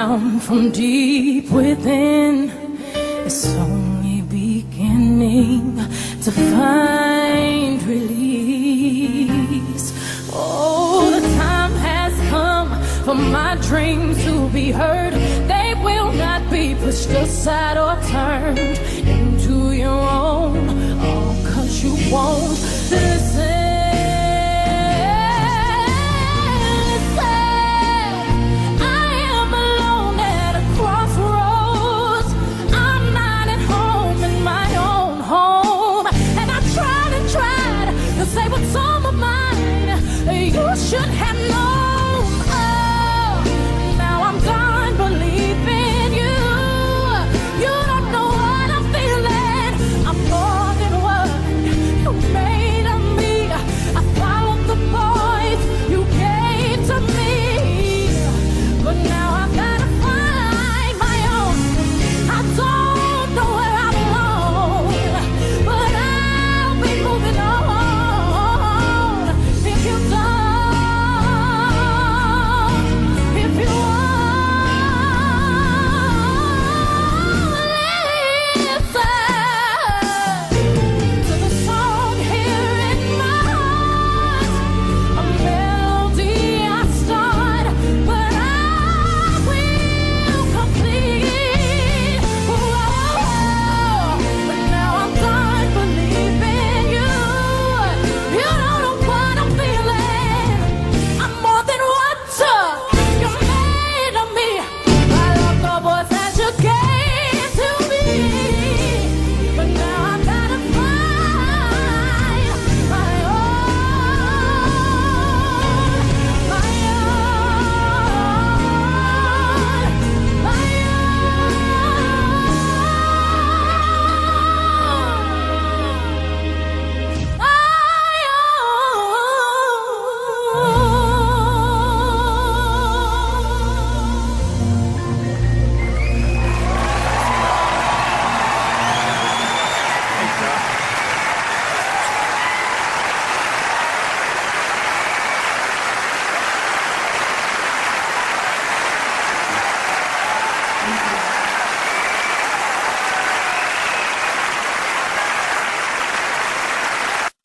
down from deep within. It's only beginning to find release. Oh, the time has come for my dreams to be heard. They will not be pushed aside or turned into your own. Oh, 'cause you won't listen. Say what's on my mind. You should have known.